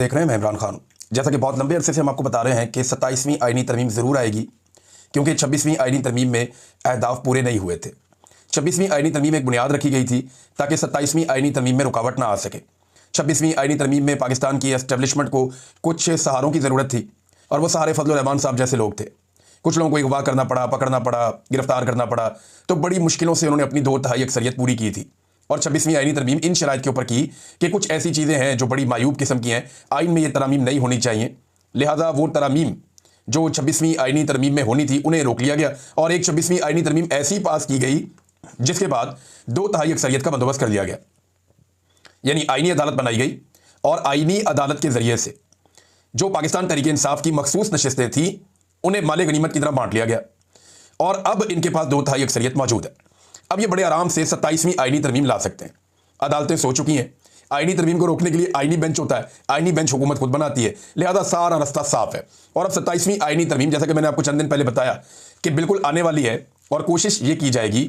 देख रहे हैं मैं इमरान खान। जैसा कि बहुत लंबे अरसे से हम आपको बता रहे हैं कि 27वीं आईनी तरमीम ज़रूर आएगी, क्योंकि 26वीं आईनी तरमीम में अहदाफ पूरे नहीं हुए थे। 26वीं आईनी तरमीम एक बुनियाद रखी गई थी ताकि 27वीं आईनी तरमीम में रुकावट ना आ सके। 26वीं आईनी तरमीम में पाकिस्तान की एस्टेब्लिशमेंट को कुछ सहारों की ज़रूरत थी, और वो सहारे फजल रहमान साहब जैसे लोग थे। कुछ लोगों को अगवा करना पड़ा, पकड़ना पड़ा, गिरफ्तार करना पड़ा, तो बड़ी मुश्किलों से उन्होंने अपनी 2/3 अक्सरियत पूरी की थी। और 26वीं आईनी तरमीम इन शराइत के ऊपर की कि कुछ ऐसी चीज़ें हैं जो बड़ी मायूब किस्म की हैं, आइन में ये तरामीम नहीं होनी चाहिए, लिहाजा वो तरामीम जो 26वीं आईनी तरमीम में होनी थी उन्हें रोक लिया गया, और एक 26वीं आईनी तरमीम ऐसी पास की गई जिसके बाद 2/3 अक्सरियत का बंदोबस्त कर लिया गया। यानी आईनी अदालत बनाई गई, और आईनी अदालत के ज़रिए से जो पाकिस्तान तहरीक इंसाफ की मखसूस नशिस्तें थी उन्हें माले गनीमत की तरह बांट लिया गया, और अब इनके पास 2/3 अक्सरियत मौजूद है। अब ये बड़े आराम से 27वीं आईनी तरमीम ला सकते हैं। अदालतें सो चुकी हैं, आईनी तरमीम को रोकने के लिए आईनी बेंच होता है, आईनी बेंच हुकूमत खुद बनाती है, लिहाजा सारा रास्ता साफ है। और अब 27वीं आईनी तरमीम, जैसा कि मैंने आपको चंद दिन पहले बताया, कि बिल्कुल आने वाली है, और कोशिश ये की जाएगी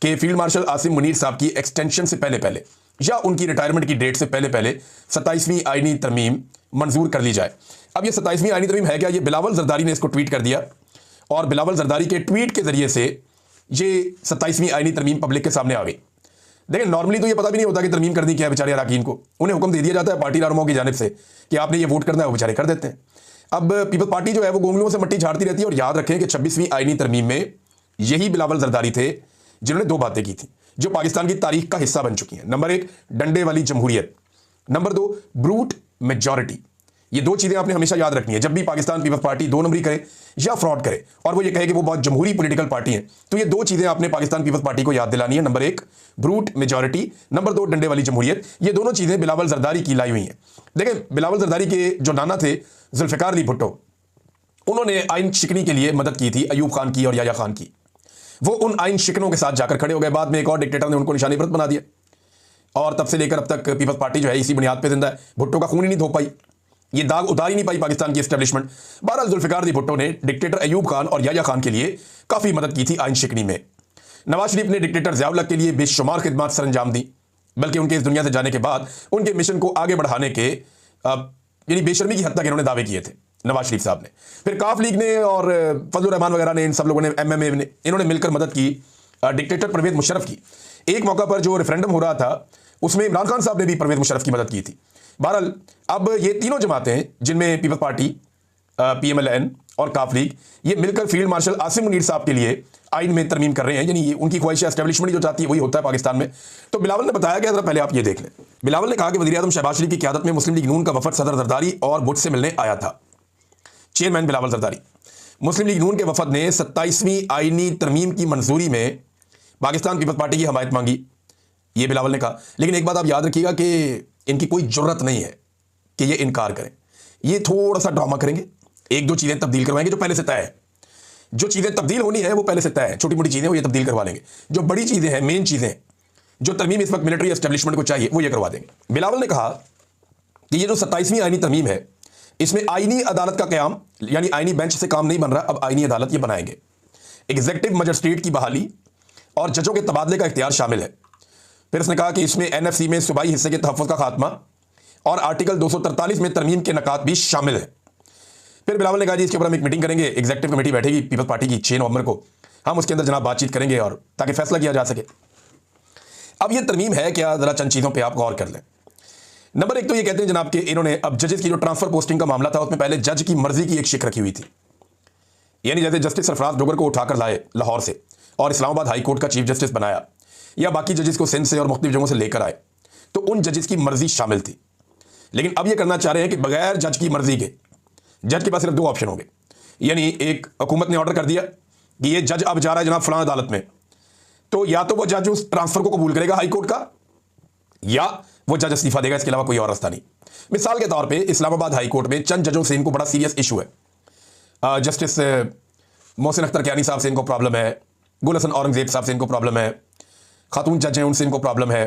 कि फील्ड मार्शल आसिम मुनीर साहब की एक्सटेंशन से पहले पहले या उनकी रिटायरमेंट की डेट से पहले पहले 27वीं आईनी तरमीम मंजूर कर ली जाए। अब ये 27वीं आईनी तरमीम है क्या? ये बिलावल जरदारी ने इसको ट्वीट कर दिया, और बिलावल जरदारी के ट्वीट के जरिए से ये 27वीं आईनी तरमीम पब्लिक के सामने आ गई। देखिए, नॉर्मली तो ये पता भी नहीं होता कि तरमीम करनी क्या है बेचारे अरकान को। उन्हें हुक्म दे दिया जाता है पार्टी रहनुमाओं की जानिब से कि आपने ये वोट करना है, वो बेचारे कर देते हैं। अब पीपल्स पार्टी जो है वो गोंगलुओं से मट्टी झाड़ती रहती है। और याद रखें कि 26वीं आईनी तरमीम में यही बिलावल जरदारी थे जिन्होंने 2 बातें की थी जो पाकिस्तान की तारीख का हिस्सा बन चुकी हैं। नंबर 1, डंडे वाली जमहूरियत। Number 2, brute majority. ये 2 चीज़ें आपने हमेशा याद रखनी है जब भी पाकिस्तान पीपल्स पार्टी 2 नंबरी करे या फ्रॉड करे, और वो ये कहे कि वो बहुत जमहूरी पॉलिटिकल पार्टी है, तो ये 2 चीज़ें आपने पाकिस्तान पीपल्स पार्टी को याद दिलानी है। Number 1, brute majority. नंबर 2, डंडे वाली जमहूरियत। ये दोनों चीज़ें बिलावल जरदारी की लाई हुई हैं। देखें, बिलावल जरदारी के जो नाना थे जुल्फ़िकार अली भुट्टो, उन्होंने आइन शिकनी के लिए मदद की थी अयूब खान की और याया खान की। वो उन आइन शिकनों के साथ जाकर खड़े हो गए। बाद में एक और डिक्टेटर ने उनको निशानी बरत बना दिया, और तब से लेकर अब तक पीपल्स पार्टी जो है इसी बुनियाद पर जिंदा है। भुट्टो का खून ही नहीं धो पाई, ये दाग उतार ही नहीं पाई पाकिस्तान की एस्टेब्लिशमेंट। बहरहाल जुल्फ़िकार अली भुट्टो ने डिक्टेटर अयूब खान और याया खान के लिए काफ़ी मदद की थी आइन शिकनी में। नवाज शरीफ ने डिक्टेटर ज़िया उल हक के लिए बेशुमार खिदमात सर अंजाम दी, बल्कि उनके इस दुनिया से जाने के बाद उनके मिशन को आगे बढ़ाने के यानी बेशर्मी की हद तक इन्होंने दावे किए थे नवाज शरीफ साहब ने। फिर काफ लीग ने और फजल रहमान वगैरह ने, इन सब लोगों ने, MMA ने, इन्होंने मिलकर मदद की डिक्टेटर परवेज मुशर्रफ की। एक मौका पर जो रेफरेंडम हो रहा था उसमें इमरान खान साहब ने भी परवेज मुशर्रफ की मदद की थी। बहरहाल अब ये तीनों जमातें जिनमें पीपल्स पार्टी, PMLN और काफ लीग, ये मिलकर फील्ड मार्शल आसिम मुनीर साहब के लिए आइन में तरमीम कर रहे हैं। यानी उनकी ख्वाहिश एस्टेब्लिशमेंट जो चाहती है वही होता है पाकिस्तान में। तो बिलावल ने बताया गया, जरा पहले आप ये देख लें। बिलावल ने कहा कि वज़ीर आज़म शहबाज शरीफ की क़यादत में मुस्लिम लीग नून का वफद सदर जरदारी और बुश से मिलने आया था। चेयरमैन बिलावल जरदारी। मुस्लिम लीग नून के वफद ने 27वीं आईनी तरमीम की मंजूरी में पाकिस्तान पीपल्स पार्टी की हमायत मांगी, ये बिलावल ने कहा। लेकिन एक बात आप याद रखिएगा कि इनकी कोई जुर्रत नहीं है कि ये इनकार करें। ये थोड़ा सा ड्रामा करेंगे, 1-2 चीज़ें तब्दील करवाएंगे जो पहले से तय है। जो चीज़ें तब्दील होनी है वो पहले से तय है, छोटी मोटी चीज़ें वो ये तब्दील करवा लेंगे। जो बड़ी चीज़ें हैं, मेन चीज़ें जो तरमीम इस वक्त मिलिट्री एस्टेब्लिशमेंट को चाहिए, वो ये करवा देंगे। बिलावल ने कहा कि ये जो 27वीं आईनी तरमीम है इसमें आईनी अदालत का क़याम, यानी आईनी बेंच से काम नहीं बन रहा, अब आईनी अदालत ये बनाएंगे। एग्जीक्यूटिव मजिस्ट्रेट की बहाली और जजों के तबादले का इख्तियार शामिल है। फिर उसने कहा कि इसमें NFC में सूबाई हिस्से के तहफ़्फ़ुज़ का खात्मा और आर्टिकल 243 में तरमीम के नकात भी शामिल है। फिर बिलावल ने कहा जी इसके ऊपर हम एक मीटिंग करेंगे, एग्जीक्यूटिव कमेटी बैठेगी पीपल्स पार्टी की 6 नवंबर को, हम उसके अंदर जनाब बातचीत करेंगे और ताकि फैसला किया जा सके। अब ये तरमीम है क्या, ज़रा चंद चीज़ों पर आप गौर कर लें। नंबर 1 तो ये कहते हैं जनाब कि इन्होंने अब जजेस की जो ट्रांसफर पोस्टिंग का मामला था उसमें पहले जज की मर्जी की एक शिक रखी हुई थी। यानी जैसे जस्टिस सरफराज डोगर को उठाकर लाए लाहौर से और इस्लामाबाद हाई कोर्ट का चीफ जस्टिस बनाया, या बाकी जजेस को सिंध से और मुख्तलिफ जगहों से लेकर आए, तो उन जजेस की मर्जी शामिल थी। लेकिन अब ये करना चाह रहे हैं कि बगैर जज की मर्जी के जज के पास सिर्फ 2 ऑप्शन होंगे। यानी एक हुकूमत ने ऑर्डर कर दिया कि ये जज अब जा रहा है जनाब फलां अदालत में, तो या तो वो जज उस ट्रांसफर को कबूल करेगा हाई कोर्ट का, या वो जज इस्तीफा देगा। इसके अलावा कोई और रास्ता नहीं। मिसाल के तौर पे इस्लामाबाद हाई कोर्ट में चंद जजों से इनको बड़ा सीरियस इशू है। जस्टिस मोहसिन अख्तर कियानी साहब से इनको प्रॉब्लम है, गुल हसन औरंगजेब साहब से इनको प्रॉब्लम है, खातून जज हैं उनसे इनको प्रॉब्लम है,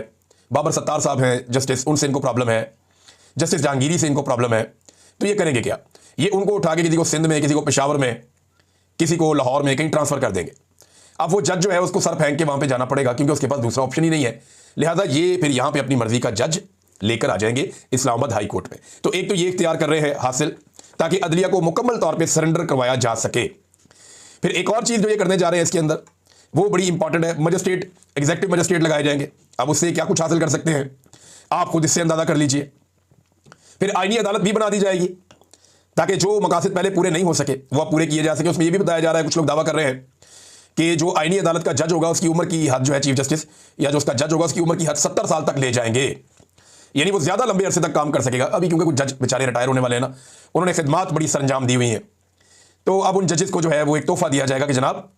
बाबर सत्तार साहब हैं जस्टिस, उनसे इनको प्रॉब्लम है, जस्टिस जहांगीरी से इनको प्रॉब्लम है। तो ये करेंगे क्या? ये उनको उठा के किसी को सिंध में, किसी को पेशावर में, किसी को लाहौर में कहीं ट्रांसफ़र कर देंगे। अब वो जज जो है उसको सर फेंक के वहाँ पे जाना पड़ेगा, क्योंकि उसके पास दूसरा ऑप्शन ही नहीं है। लिहाजा ये फिर यहाँ पे अपनी मर्जी का जज लेकर आ जाएंगे इस्लामाबाद हाई कोर्ट में। तो एक तो ये इख्तियार कर रहे हैं हासिल, ताकि अदलिया को मुकम्मल तौर पे सरेंडर करवाया जा सके। फिर एक और चीज़ जो ये करने जा रहे हैं इसके अंदर, वो बड़ी इंपॉर्टेंट है, मजिस्ट्रेट, एग्जीक्यूटिव मजिस्ट्रेट लगाए जाएंगे। अब उससे क्या कुछ हासिल कर सकते हैं आप खुद इससे अंदाजा कर लीजिए। फिर आईनी अदालत भी बना दी जाएगी, ताकि जो मकासद पहले पूरे नहीं हो सके वो अब पूरे किए जा सके। उसमें यह भी बताया जा रहा है, कुछ लोग दावा कर रहे हैं कि जो आईनी अदालत का जज होगा उसकी उम्र की हद जो है, चीफ जस्टिस या जो उसका जज होगा उसकी उम्र की हद 70 साल तक ले जाएंगे, यानी वो ज्यादा लंबे अरसे तक काम कर सकेगा। अभी क्योंकि कुछ जज बेचारे रिटायर होने वाले हैं ना, उन्होंने खिदमात बड़ी सरंजाम दी हुई है, तो अब उन जजेस को जो है वो एक तोहफा दिया जाएगा कि जनाब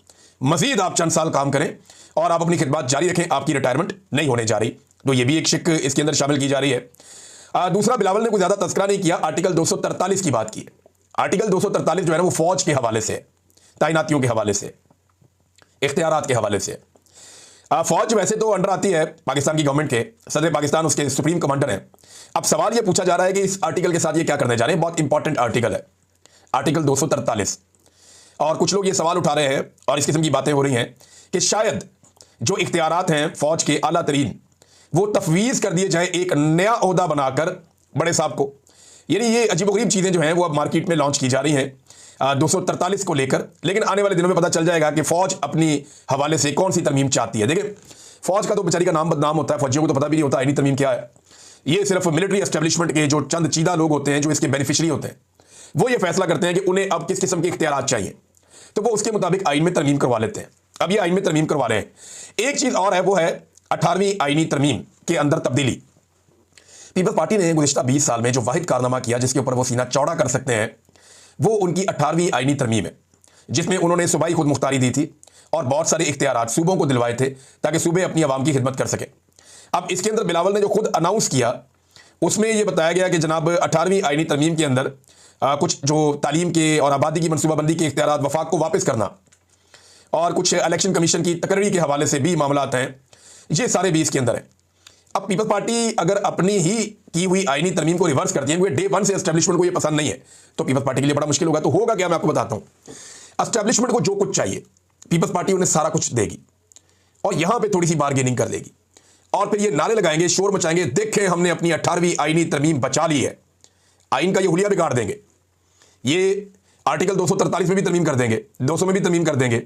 मजीद आप चंद साल काम करें और आप अपनी खिदमत जारी रखें, आपकी रिटायरमेंट नहीं होने जा रही। तो ये भी एक शिक इसके अंदर शामिल की जा रही है। दूसरा, बिलावल ने कोई ज्यादा तस्करा नहीं किया, आर्टिकल 243 की बात की है। आर्टिकल 243 जो है ना वो फौज के हवाले से, तैनातियों के हवाले से, इख्तियारात के हवाले से। फौज वैसे तो अंडर आती है पाकिस्तान की गवर्नमेंट के, सदर पाकिस्तान उसके सुप्रीम कमांडर हैं। अब सवाल ये पूछा जा रहा है कि इस आर्टिकल के साथ ये क्या करने जा रहे हैं। बहुत इंपॉर्टेंट आर्टिकल है आर्टिकल 243, और कुछ लोग ये सवाल उठा रहे हैं और इस किस्म की बातें हो रही हैं कि शायद जो इख्तियारात हैं फौज के आला तरीन वो तफवीज़ कर दिए जाए एक नया ओहदा बनाकर बड़े साहब को। यानी ये अजीबोगरीब चीज़ें जो हैं वो अब मार्केट में लॉन्च की जा रही हैं 243 को लेकर। लेकिन आने वाले दिनों में पता चल जाएगा कि फौज अपनी हवाले से कौन सी तरमीम चाहती है। देखिए, फौज का तो बेचारी का नाम बदनाम होता है, फौजियों को तो पता भी नहीं होता आईनी तरमीम क्या है। ये सिर्फ मिलिट्री एस्टेब्लिशमेंट के जो चंद चीदा लोग होते हैं, जो इसके बेनिफिशरी होते हैं, वो ये फैसला करते हैं कि उन्हें अब किस किस्म के इख्तियारात चाहिए, तो वो उसके मुताबिक आइन में तरमीम करवा लेते हैं। अब ये आइन में तरमीम करवा रहे हैं। एक चीज़ और है, वो है 18वीं आईनी तरमीम के अंदर तब्दीली। पीपल्स पार्टी ने गुज़िश्ता 20 साल में जो वाहिद कारनामा किया जिसके ऊपर वो सीना चौड़ा कर सकते हैं, वो उनकी 18वीं आईनी तरमीम है, जिसमें उन्होंने सूबाई खुद मुख्तारी दी थी और बहुत सारे इख्तियारात सूबों को दिलवाए थे ताकि सूबे अपनी आवाम की खिदमत कर सके। अब इसके अंदर बिलावल ने जो खुद अनाउंस किया उसमें यह बताया गया कि जनाब 18वीं आईनी तरमीम के अंदर कुछ जो तालीम के और आबादी की मनसूबाबंदी के इख्तियारात वफाक को वापस करना और कुछ इलेक्शन कमीशन की तकर्री के हवाले से भी मामलात हैं, ये सारे भी इसके अंदर हैं। अब पीपल्स पार्टी अगर अपनी ही की हुई आईनी तरमीम को रिवर्स करती है, क्योंकि डे वन से एस्टेब्लिशमेंट को ये पसंद नहीं है, तो पीपल्स पार्टी के लिए बड़ा मुश्किल होगा। तो होगा क्या, मैं आपको बताता हूं। एस्टेब्लिशमेंट को जो कुछ चाहिए पीपल्स पार्टी उन्हें सारा कुछ देगी और यहां पे थोड़ी सी बार्गेनिंग कर लेगी और फिर ये नारे लगाएंगे, शोर मचाएंगे, देखें हमने अपनी 18वीं आईनी तरमीम बचा ली है। आइन का ये हुलिया बिगाड़ देंगे, ये आर्टिकल 243 में भी तरमीम कर देंगे, 200 में भी तरमीम कर देंगे,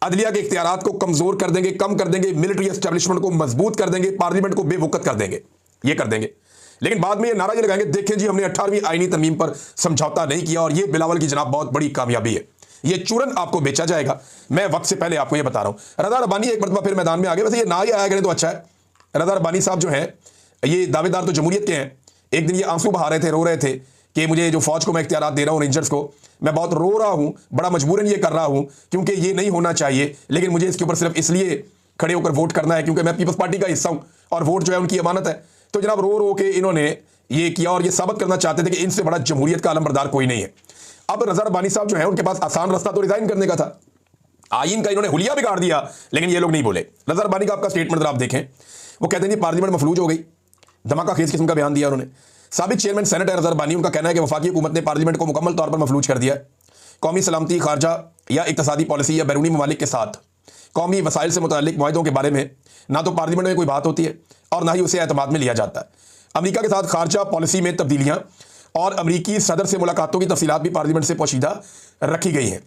अदलिया के इख्तियारात को कमजोर कर देंगे, कम कर देंगे, मिलिट्री एस्टेब्लिशमेंट को मजबूत कर देंगे, पार्लियामेंट को बेवकूफ कर देंगे, ये कर देंगे। लेकिन बाद में ये नारा ये लगाएंगे, देखें जी हमने 18वीं आईनी तरमीम पर समझौता नहीं किया। और ये बिलावल की जनाब बहुत बड़ी कामयाबी है, ये चूरन आपको बेचा जाएगा। मैं वक्त से पहले आपको ये बता रहा हूं। रज़ा रब्बानी एक मरतबा फिर मैदान में आ गए, वैसे ये ना ही आया करें तो अच्छा है। रज़ा रब्बानी साहब जो है ये दावेदार तो जमहूरियत के हैं। एक दिन ये आंसू बहा रहे थे, रो रहे थे कि मुझे जो फौज को मैं इख्तियारात दे रहा हूँ, रेंजर्स को, मैं बहुत रो रहा हूँ, बड़ा मजबूरन ये कर रहा हूँ क्योंकि ये नहीं होना चाहिए, लेकिन मुझे इसके ऊपर सिर्फ इसलिए खड़े होकर वोट करना है क्योंकि मैं पीपल्स पार्टी का हिस्सा हूँ और वोट जो है उनकी अमानत है। तो जनाब रो रो के इन्होंने ये किया और ये साबित करना चाहते थे कि इनसे बड़ा जमहूरियत का अलमबरदार कोई नहीं है। अब रज़ा रब्बानी साहब जो है उनके पास आसान रास्ता तो रिजाइन करने का था, आइन का इन्होंने हुलिया बिगाड़ दिया, लेकिन ये लोग नहीं बोले। रज़ा रब्बानी का आपका स्टेटमेंट आप देखें, वो कहते हैं पार्लियामेंट मफलूज हो गई, धमाका खेज किस्म का बयान दिया उन्होंने। साबिक चेयरमैन सेनेट है रज़ा रब्बानी, उनका कहना है कि वफाकी हुकूमत ने पार्लियामेंट को मुकम्मल तौर पर मफलूज कर दिया है। कौमी सलामती, खारजा या इक्तसादी पॉलिसी या बैरूनी ममालिक के साथ कौमी वसाइल से मुतअल्लिक मुआहदों के बारे में ना तो पार्लियामेंट में कोई बात होती है और ना ही उसे एतमाद में लिया जाता है। अमेरिका के साथ खारजा पॉलिसी में तब्दीलियां और अमेरिकी सदर से मुलाकातों की तफसीलात भी पार्लियामेंट से पोशीदा रखी गई हैं।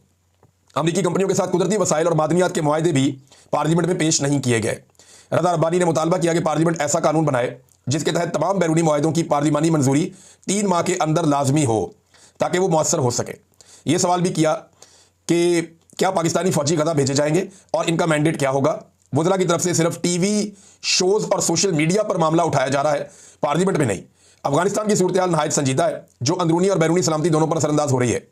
अमेरिकी कंपनियों के साथ कुदरती वसाइल और मादनियात के मुआहदे भी पार्लियामेंट में पेश नहीं किए गए। रज़ा रब्बानी ने मुतालबा किया कि पार्लियामेंट ऐसा कानून बनाए जिसके तहत तमाम बैरूनी मुआहदों की पार्लिमानी मंजूरी 3 माह के अंदर लाजमी हो ताकि वो मौसर हो सके। ये सवाल भी किया कि क्या पाकिस्तानी फौजी गदा भेजे जाएंगे और इनका मैंडेट क्या होगा। वज़रा की तरफ से सिर्फ टीवी शोज़ और सोशल मीडिया पर मामला उठाया जा रहा है, पार्लियामेंट में नहीं। अफगानिस्तान की सूरत हाल नहायत संजीदा है जो अंदरूनी और बैरूनी सलामती दोनों पर असरअंदाज हो रही है।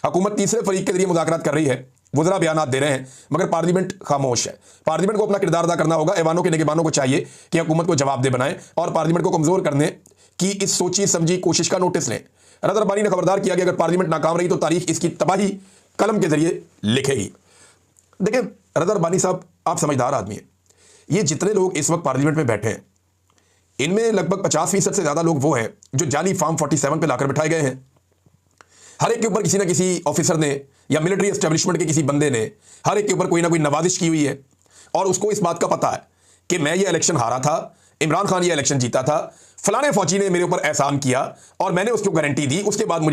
हुकूमत तीसरे फरीक के जरिए मुज़ाकरात कर रही है, वज़रा बयानात दे रहे हैं, मगर पार्लियामेंट खामोश है। पार्लियामेंट को अपना किरदार अदा करना होगा। ऐवानों के निगहबानों को चाहिए कि हुकूमत को जवाबदेह बनाएं और पार्लियामेंट को कमज़ोर करने की इस सोची समझी कोशिश का नोटिस लें। रज़ा रब्बानी ने खबरदार किया कि अगर पार्लियामेंट नाकाम रही तो तारीख इसकी तबाही कलम के जरिए लिखेगी। देखिए रज़ा रब्बानी साहब, आप समझदार आदमी हैं। ये जितने लोग इस वक्त पार्लियामेंट में बैठे हैं इनमें लगभग 50% से ज़्यादा लोग वो हैं जो जाली फॉर्म 47 पे लाकर बिठाए गए हैं। हर एक के ऊपर किसी ना किसी ऑफिसर ने या मिलिट्री एस्टेब्लिशमेंट के किसी बंदे ने हर एक के ऊपर कोई ना कोई नवाजिश की हुई है और उसको इस बात का पता है कि मैं ये इलेक्शन हारा था, इमरान खान ये इलेक्शन जीता था, फलाने फौजी ने मेरे ऊपर एहसान किया और मैंने उसको गारंटी दी, उसके बाद मुझे